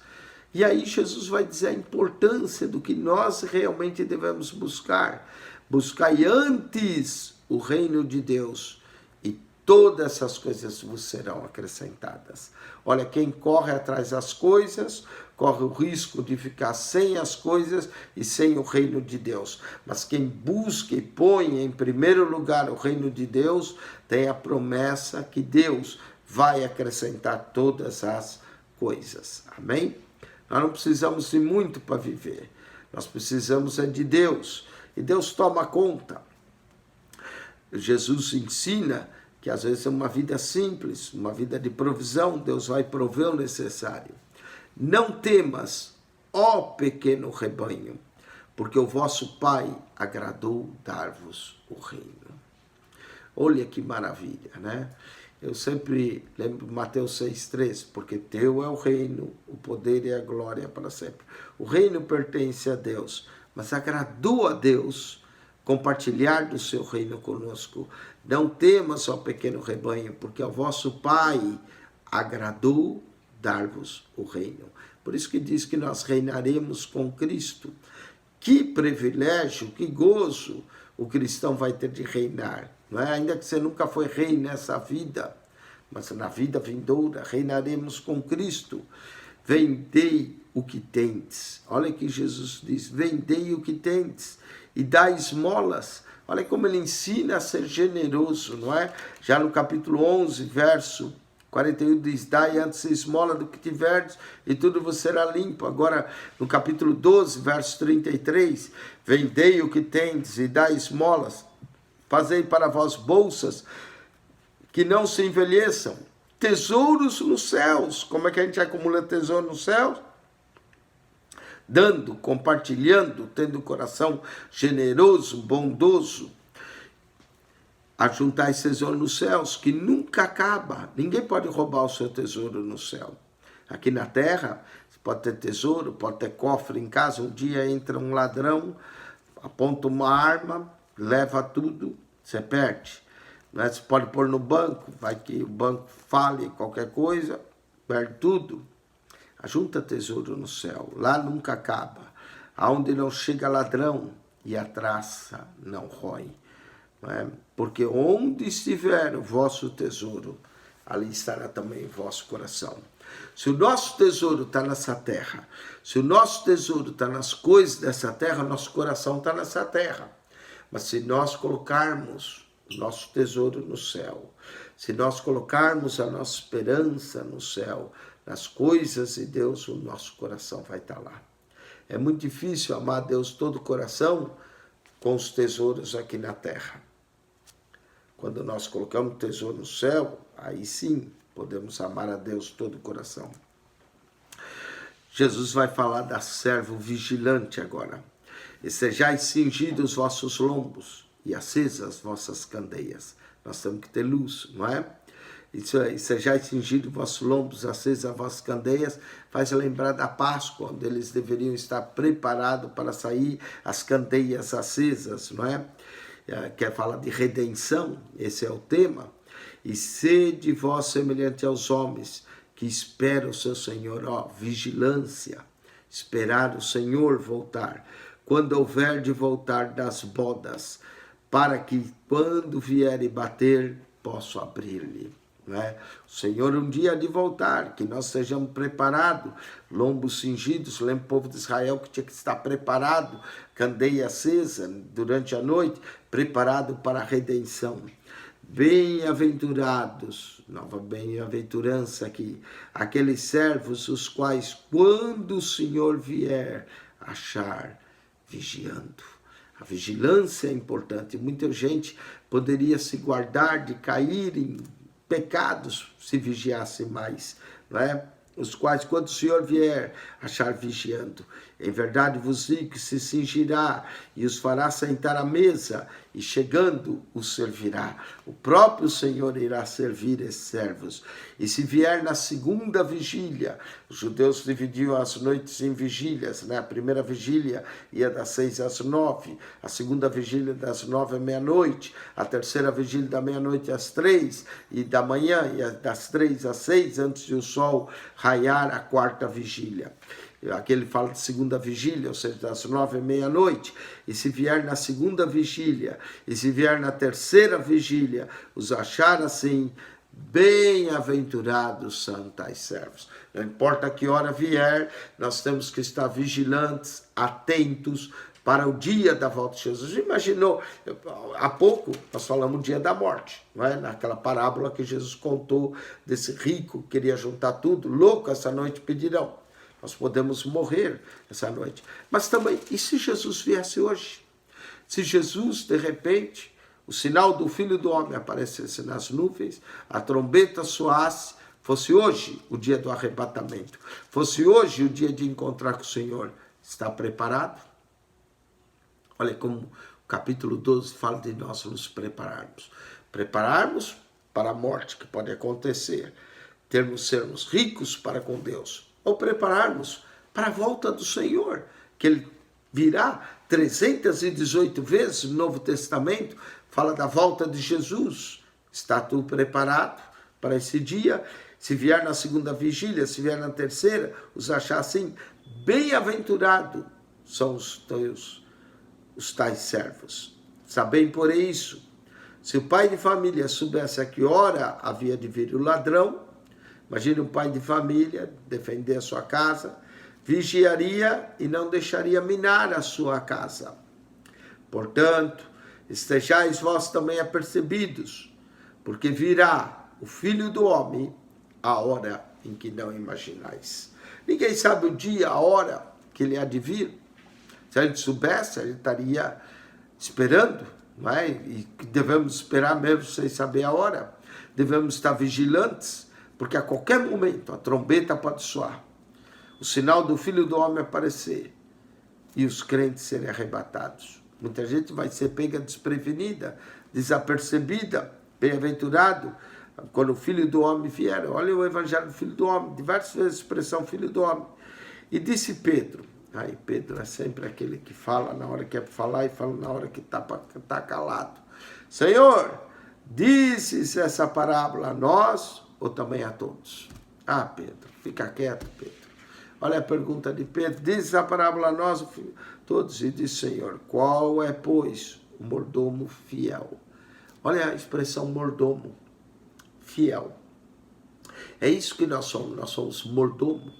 E aí Jesus vai dizer a importância do que nós realmente devemos buscar. Buscai antes o reino de Deus e todas essas coisas vos serão acrescentadas. Olha, quem corre atrás das coisas, corre o risco de ficar sem as coisas e sem o reino de Deus. Mas quem busca e põe em primeiro lugar o reino de Deus, tem a promessa que Deus vai acrescentar todas as coisas. Amém? Nós não precisamos de muito para viver. Nós precisamos de Deus. E Deus toma conta. Jesus ensina que às vezes é uma vida simples, uma vida de provisão. Deus vai prover o necessário. Não temas, ó pequeno rebanho, porque o vosso Pai agradou dar-vos o reino. Olha que maravilha, né? Eu sempre lembro Mateus 6,3, porque teu é o reino, o poder e a glória para sempre. O reino pertence a Deus, mas agradou a Deus compartilhar do seu reino conosco. Não temas, ó pequeno rebanho, porque ao vosso Pai agradou dar-vos o reino. Por isso que diz que nós reinaremos com Cristo. Que privilégio, que gozo o cristão vai ter de reinar. Não é? Ainda que você nunca foi rei nessa vida, mas na vida vindoura reinaremos com Cristo. Vendei o que tendes. Olha que Jesus diz, vendei o que tendes e dai esmolas. Olha como ele ensina a ser generoso, não é? Já no capítulo 11, verso 41 diz, dai antes esmola do que tiverdes, e tudo vos será limpo. Agora, no capítulo 12, verso 33, vendei o que tendes e dai esmolas, fazei para vós bolsas que não se envelheçam, tesouros nos céus. Como é que a gente acumula tesouro nos céus? Dando, compartilhando, tendo o coração generoso, bondoso. Ajuntai tesouro nos céus, que nunca acaba. Ninguém pode roubar o seu tesouro no céu. Aqui na terra, você pode ter tesouro, pode ter cofre em casa. Um dia entra um ladrão, aponta uma arma, leva tudo, você perde. Você pode pôr no banco, vai que o banco fale qualquer coisa, perde tudo. Ajunta tesouro no céu, lá nunca acaba. Aonde não chega ladrão e a traça não rói. Porque onde estiver o vosso tesouro, ali estará também o vosso coração. Se o nosso tesouro está nessa terra, se o nosso tesouro está nas coisas dessa terra, nosso coração está nessa terra. Mas se nós colocarmos o nosso tesouro no céu, se nós colocarmos a nossa esperança no céu, nas coisas de Deus, o nosso coração vai estar lá. É muito difícil amar a Deus todo o coração com os tesouros aqui na terra. Quando nós colocamos o tesouro no céu, aí sim podemos amar a Deus todo o coração. Jesus vai falar da servo vigilante agora. E sejais cingidos os vossos lombos e acesas as vossas candeias. Nós temos que ter luz, não é? Isso aí, sejais cingidos os vossos lombos, acesas as vossas candeias, faz lembrar da Páscoa, onde eles deveriam estar preparados para sair as candeias acesas, não é? Quer falar de redenção, esse é o tema. E sede vós semelhante aos homens que esperam o seu Senhor, vigilância, esperar o Senhor voltar, quando houver de voltar das bodas, para que quando vier e bater, posso abrir-lhe. O Senhor um dia há de voltar, que nós sejamos preparados, lombos cingidos. Lembra o povo de Israel que tinha que estar preparado, candeia acesa durante a noite, preparado para a redenção. Bem-aventurados, nova bem-aventurança aqui, aqueles servos os quais, quando o Senhor vier, achar vigiando. A vigilância é importante. Muita gente poderia se guardar de cair em pecados se vigiasse mais, não é? Os quais, quando o Senhor vier, achar vigiando. Em verdade vos digo que se cingirá e os fará sentar à mesa, e chegando os servirá. O próprio Senhor irá servir esses servos. E se vier na segunda vigília, os judeus dividiam as noites em vigílias, né? A primeira vigília ia das 6 às 9, a segunda vigília das 9 à meia-noite, a terceira vigília da meia-noite às 3, e da manhã ia das 3 às 6, antes de o sol raiar, a quarta vigília. Aqui ele fala de segunda vigília, ou seja, das 9 à meia-noite. E se vier na segunda vigília, e se vier na terceira vigília, os achar assim, bem-aventurados são tais servos. Não importa que hora vier, nós temos que estar vigilantes, atentos para o dia da volta de Jesus. Imaginou, há pouco nós falamos do dia da morte, não é? Naquela parábola que Jesus contou desse rico que queria juntar tudo, louco, essa noite pedirão. Nós podemos morrer essa noite. Mas também, e se Jesus viesse hoje? Se Jesus, de repente, o sinal do Filho do Homem aparecesse nas nuvens, a trombeta soasse, fosse hoje o dia do arrebatamento, fosse hoje o dia de encontrar com o Senhor, está preparado? Olha como o capítulo 12 fala de nós nos prepararmos. Prepararmos para a morte que pode acontecer, sermos ricos para com Deus, ou prepararmos para a volta do Senhor, que Ele virá 318 vezes no Novo Testamento, fala da volta de Jesus. Está tu preparado para esse dia? Se vier na segunda vigília, se vier na terceira, os achar assim, bem-aventurado são os tais servos. Sabem por isso, se o pai de família soubesse a que hora havia de vir o ladrão, imagine um pai de família defender a sua casa, vigiaria e não deixaria minar a sua casa. Portanto, estejais vós também apercebidos, porque virá o Filho do Homem a hora em que não imaginais. Ninguém sabe o dia, a hora que ele há de vir. Se a gente soubesse, a gente estaria esperando, não é? E devemos esperar mesmo sem saber a hora. Devemos estar vigilantes, porque a qualquer momento a trombeta pode soar, o sinal do Filho do Homem aparecer e os crentes serem arrebatados. Muita gente vai ser pega desprevenida, desapercebida. Bem-aventurado quando o Filho do Homem vier. Olha o Evangelho do Filho do Homem, diversas vezes a expressão Filho do Homem. E disse Pedro, aí Pedro é sempre aquele que fala na hora que é para falar e fala na hora que está calado. Senhor, dizes essa parábola a nós ou também a todos? Ah, Pedro, fica quieto, Pedro. Olha a pergunta de Pedro, diz a parábola a nós, todos, e diz, Senhor, qual é, pois, o mordomo fiel? Olha a expressão mordomo, fiel. É isso que nós somos mordomo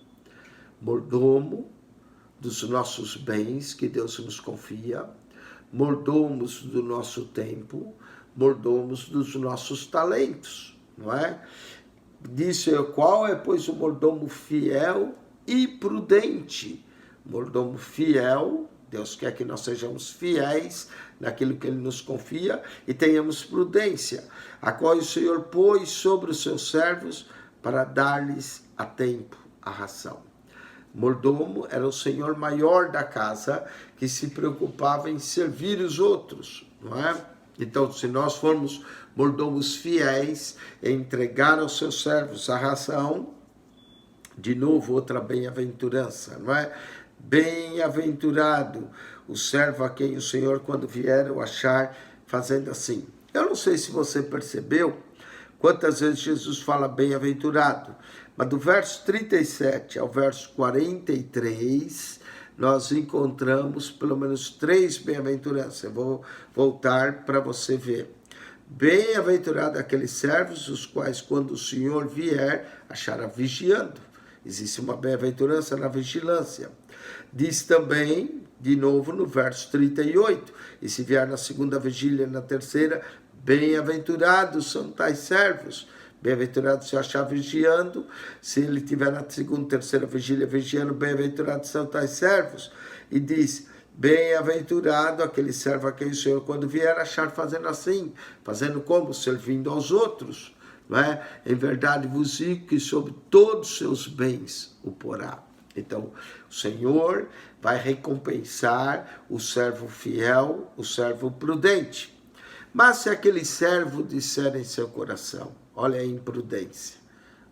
dos nossos bens que Deus nos confia, mordomos do nosso tempo, mordomos dos nossos talentos, não é? Disse, qual é, pois, o mordomo fiel e prudente? Mordomo fiel, Deus quer que nós sejamos fiéis naquilo que Ele nos confia e tenhamos prudência, a qual o Senhor pôs sobre os seus servos para dar-lhes a tempo a ração. Mordomo era o senhor maior da casa que se preocupava em servir os outros, não é? Então, se nós formos mordomos fiéis em entregar aos seus servos a ração, de novo outra bem-aventurança, não é? Bem-aventurado o servo a quem o Senhor, quando vier, o achar fazendo assim. Eu não sei se você percebeu quantas vezes Jesus fala bem-aventurado, mas do verso 37 ao verso 43, nós encontramos pelo menos 3 bem-aventuranças. Eu vou voltar para você ver. Bem-aventurado aqueles servos, os quais, quando o Senhor vier, achará vigiando. Existe uma bem-aventurança na vigilância. Diz também, de novo, no verso 38, e se vier na segunda vigília, na terceira, bem-aventurados são tais servos. Bem-aventurado se achar vigiando, se ele tiver na segunda, terceira vigília vigiando, bem-aventurados são tais servos. E diz, bem-aventurado aquele servo a quem o Senhor, quando vier, achar fazendo assim. Fazendo como? Servindo aos outros. Não é? Em verdade vos digo que sobre todos os seus bens o porá. Então, o Senhor vai recompensar o servo fiel, o servo prudente. Mas se aquele servo disser em seu coração, olha a imprudência,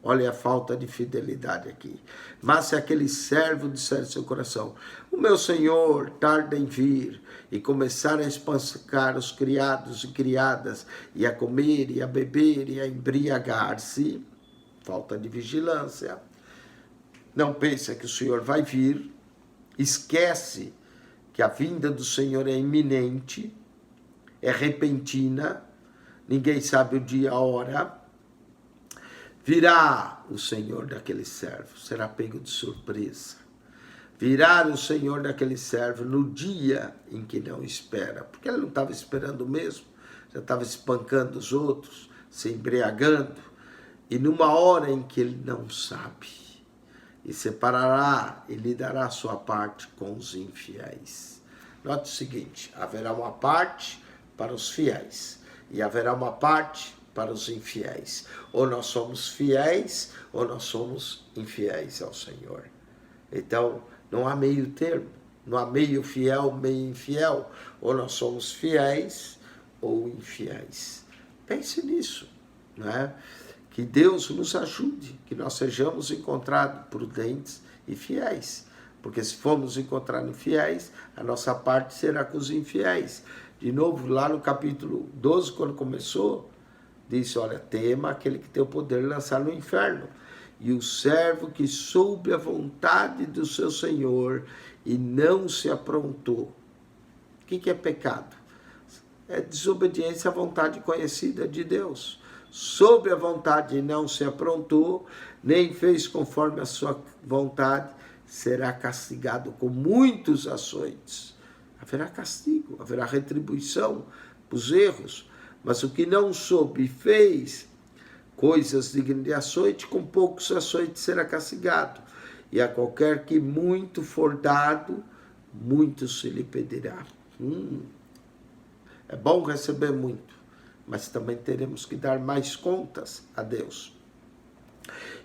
olha a falta de fidelidade aqui. Mas se aquele servo disser em seu coração, o meu senhor tarda em vir, e começar a espancar os criados e criadas, e a comer, e a beber, e a embriagar-se, falta de vigilância, não pensa que o Senhor vai vir, esquece que a vinda do Senhor é iminente, é repentina, ninguém sabe o dia, a hora. Virá o Senhor daquele servo, será pego de surpresa. Virá o Senhor daquele servo no dia em que não espera, porque ele não estava esperando mesmo, já estava espancando os outros, se embriagando, e numa hora em que ele não sabe. E separará e lhe dará a sua parte com os infiéis. Note o seguinte, haverá uma parte para os fiéis e haverá uma parte para os infiéis. Ou nós somos fiéis ou nós somos infiéis ao Senhor. Então, não há meio termo, não há meio fiel, meio infiel. Ou nós somos fiéis ou infiéis. Pense nisso, não é? Que Deus nos ajude, que nós sejamos encontrados prudentes e fiéis. Porque se formos encontrados fiéis, a nossa parte será com os infiéis. De novo, lá no capítulo 12, quando começou, disse, olha, tema aquele que tem o poder de lançar no inferno. E o servo que soube a vontade do seu Senhor e não se aprontou. O que é pecado? É desobediência à vontade conhecida de Deus. Soube a vontade e não se aprontou, nem fez conforme a sua vontade, será castigado com muitos açoites. Haverá castigo, haverá retribuição para os erros. Mas o que não soube e fez coisas dignas de açoite, com poucos açoites será castigado. E a qualquer que muito for dado, muito se lhe pedirá. É bom receber muito, mas também teremos que dar mais contas a Deus.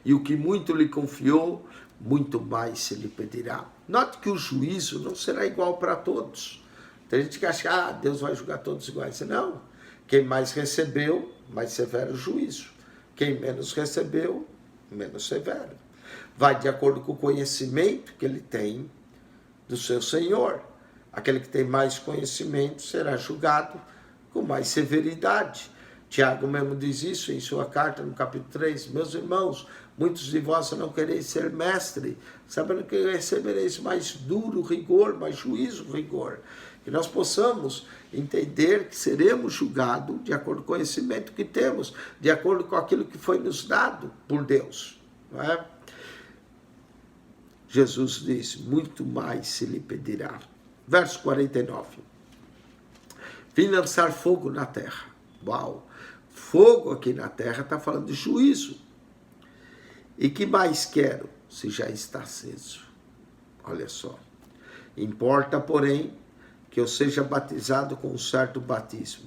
E o que muito lhe confiou, muito mais se lhe pedirá. Note que o juízo não será igual para todos. Tem gente que acha, Deus vai julgar todos iguais. Não. Quem mais recebeu, mais severo o juízo. Quem menos recebeu, menos severo. Vai de acordo com o conhecimento que ele tem do seu Senhor. Aquele que tem mais conhecimento será julgado com mais severidade. Tiago mesmo diz isso em sua carta, no capítulo 3. Meus irmãos, muitos de vós não quereis ser mestre, sabendo que recebereis mais duro rigor, mais juízo rigor. Que nós possamos entender que seremos julgados de acordo com o conhecimento que temos, de acordo com aquilo que foi nos dado por Deus. Não é? Jesus diz, muito mais se lhe pedirá. Verso 49. Vim lançar fogo na terra. Uau! Fogo aqui na terra está falando de juízo. E que mais quero, se já está aceso? Olha só. Importa, porém, que eu seja batizado com um certo batismo.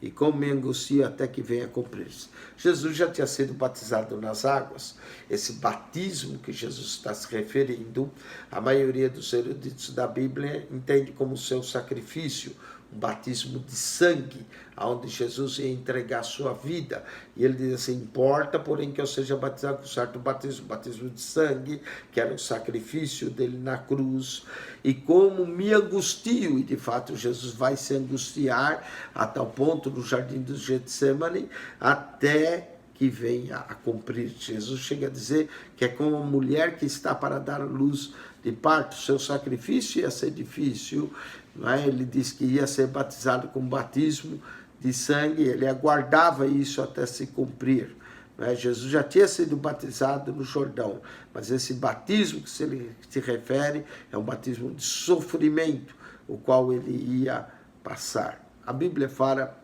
E como me angustio até que venha cumprir-se. Jesus já tinha sido batizado nas águas. Esse batismo que Jesus está se referindo, a maioria dos eruditos da Bíblia entende como seu sacrifício, um batismo de sangue, onde Jesus ia entregar a sua vida. E ele diz assim, importa, porém, que eu seja batizado com certo batismo, batismo de sangue, que era o sacrifício dele na cruz. E como me angustio, e de fato Jesus vai se angustiar a tal ponto no jardim do Getsemane, até que venha a cumprir. Jesus chega a dizer que é como uma mulher que está para dar luz de parto. Seu sacrifício ia ser difícil, não é? Ele disse que ia ser batizado com batismo de sangue, ele aguardava isso até se cumprir. Não é? Jesus já tinha sido batizado no Jordão, mas esse batismo que se refere é um batismo de sofrimento, o qual ele ia passar. A Bíblia fala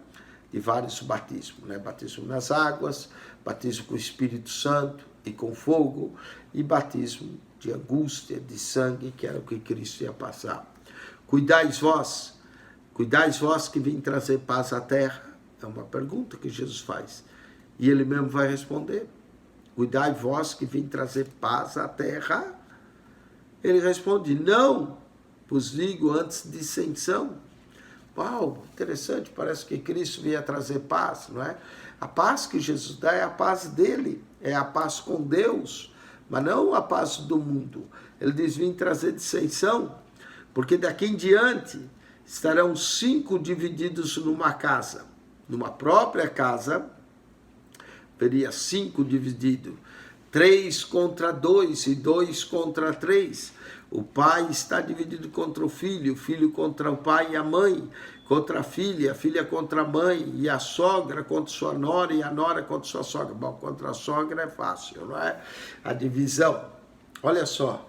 de vários batismos, né? Batismo nas águas, batismo com o Espírito Santo e com fogo, e batismo de angústia, de sangue, que era o que Cristo ia passar. Cuidais vós que vim trazer paz à terra? É uma pergunta que Jesus faz. E ele mesmo vai responder. Cuidai vós que vim trazer paz à terra? Ele responde, não, vos digo antes dissensão. Uau, interessante, parece que Cristo vinha trazer paz, não é? A paz que Jesus dá é a paz dele, é a paz com Deus, mas não a paz do mundo. Ele diz, vim trazer dissensão, porque daqui em diante estarão 5 divididos numa casa. Numa própria casa, teria 5 divididos. 3 contra 2 e 2 contra 3. O pai está dividido contra o filho contra o pai e a mãe, contra a filha contra a mãe, e a sogra contra sua nora, e a nora contra sua sogra. Bom, contra a sogra é fácil, não é? A divisão. Olha só,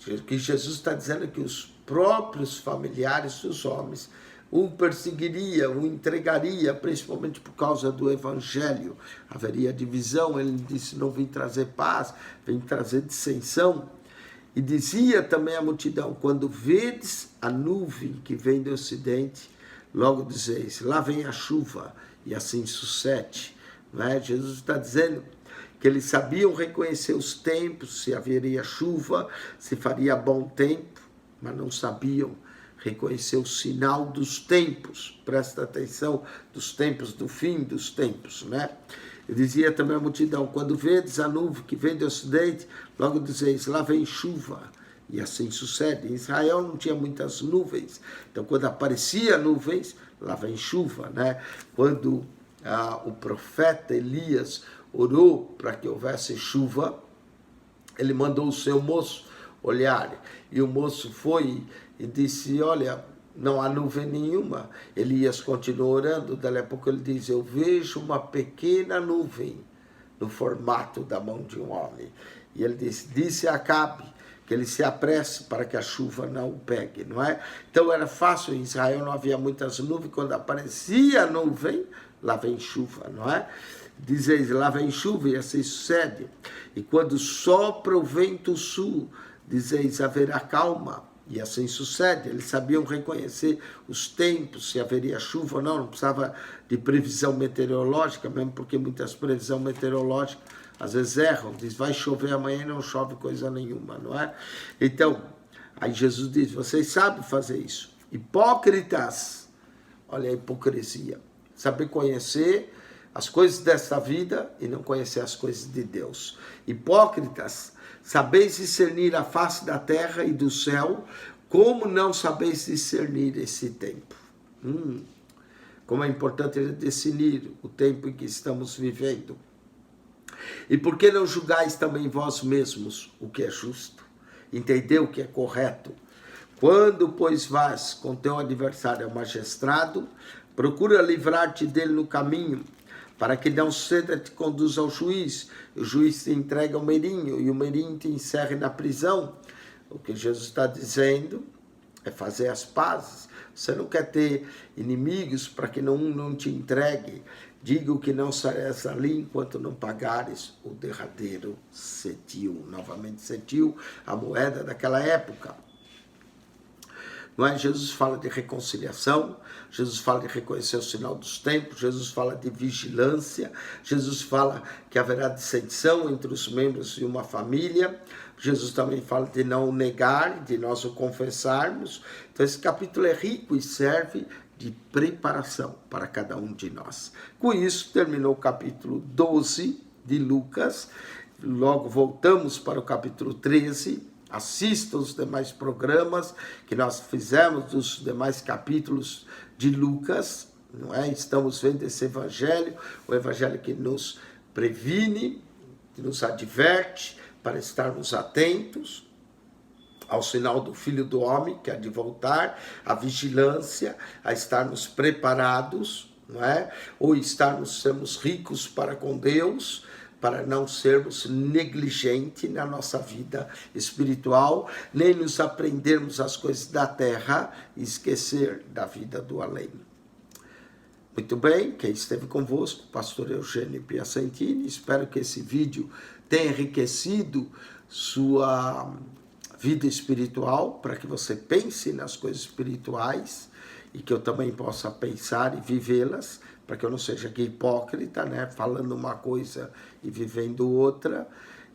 o que Jesus está dizendo é que os próprios familiares dos homens o perseguiria, o entregaria, principalmente por causa do evangelho. Haveria divisão, ele disse, não vim trazer paz, vim trazer dissensão. E dizia também a multidão, quando vedes a nuvem que vem do ocidente, logo dizeis, lá vem a chuva, e assim sucede. Não é? Jesus está dizendo que eles sabiam reconhecer os tempos, se haveria chuva, se faria bom tempo, mas não sabiam reconhecer o sinal dos tempos. Presta atenção, dos tempos, do fim dos tempos, né? Eu dizia também à multidão, quando vedes a nuvem que vem do ocidente, logo dizeis, lá vem chuva. E assim sucede. Em Israel não tinha muitas nuvens. Então, quando aparecia nuvens, lá vem chuva, né? Quando o profeta Elias orou para que houvesse chuva, ele mandou o seu moço olhar. E o moço foi e disse, olha, não há nuvem nenhuma. Elias continuou orando, daí a pouco ele diz, eu vejo uma pequena nuvem no formato da mão de um homem. E ele disse a Acabe que ele se apresse para que a chuva não o pegue, não é? Então era fácil, em Israel não havia muitas nuvens, quando aparecia a nuvem, lá vem chuva, não é? dizeis, lá vem chuva, e assim sucede. E quando sopra o vento sul, dizeis, haverá calma, e assim sucede. Eles sabiam reconhecer os tempos, se haveria chuva ou não, não precisava de previsão meteorológica, mesmo porque muitas previsões meteorológicas às vezes erram, diz, vai chover amanhã e não chove coisa nenhuma, não é? Então, aí Jesus diz, vocês sabem fazer isso. Hipócritas, olha a hipocrisia, saber conhecer as coisas desta vida e não conhecer as coisas de Deus. Hipócritas, sabeis discernir a face da terra e do céu, como não sabeis discernir esse tempo? Como é importante discernir o tempo em que estamos vivendo. E por que não julgais também vós mesmos o que é justo? Entendeu o que é correto? Quando, pois, vais com teu adversário ao magistrado, procura livrar-te dele no caminho, para que não cedo te conduza ao juiz, o juiz te entrega ao meirinho, e o meirinho te encerre na prisão. O que Jesus está dizendo é fazer as pazes. Você não quer ter inimigos para que não te entregue. Digo que não sairás ali enquanto não pagares o derradeiro cetil. Novamente, cetil, a moeda daquela época. Não é? Jesus fala de reconciliação, Jesus fala de reconhecer o sinal dos tempos, Jesus fala de vigilância, Jesus fala que haverá dissenção entre os membros de uma família, Jesus também fala de não negar, de nós o confessarmos. Então esse capítulo é rico e serve de preparação para cada um de nós. Com isso, terminou o capítulo 12 de Lucas. Logo voltamos para o capítulo 13. Assista os demais programas que nós fizemos dos demais capítulos de Lucas, não é? Estamos vendo esse evangelho, o evangelho que nos previne, que nos adverte para estarmos atentos ao sinal do Filho do Homem, que é de voltar, a vigilância, a estarmos preparados, não é? Ou sermos ricos para com Deus, para não sermos negligentes na nossa vida espiritual, nem nos aprendermos as coisas da terra e esquecer da vida do além. Muito bem, quem esteve convosco, pastor Eugênio Piacentini, espero que esse vídeo tenha enriquecido sua vida espiritual, para que você pense nas coisas espirituais e que eu também possa pensar e vivê-las, para que eu não seja aqui hipócrita, né? Falando uma coisa e vivendo outra.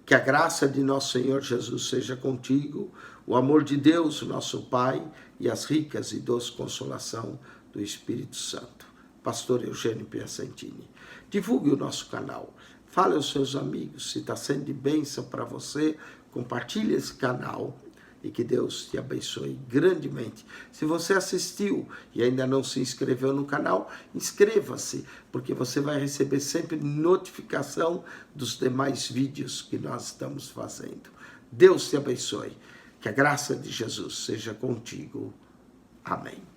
Que a graça de nosso Senhor Jesus seja contigo, o amor de Deus, nosso Pai, e as ricas e doce consolação do Espírito Santo. Pastor Eugênio Piacentini. Divulgue o nosso canal, fale aos seus amigos, se está sendo de bênção para você, compartilhe esse canal. E que Deus te abençoe grandemente. Se você assistiu e ainda não se inscreveu no canal, inscreva-se, porque você vai receber sempre notificação dos demais vídeos que nós estamos fazendo. Deus te abençoe. Que a graça de Jesus seja contigo. Amém.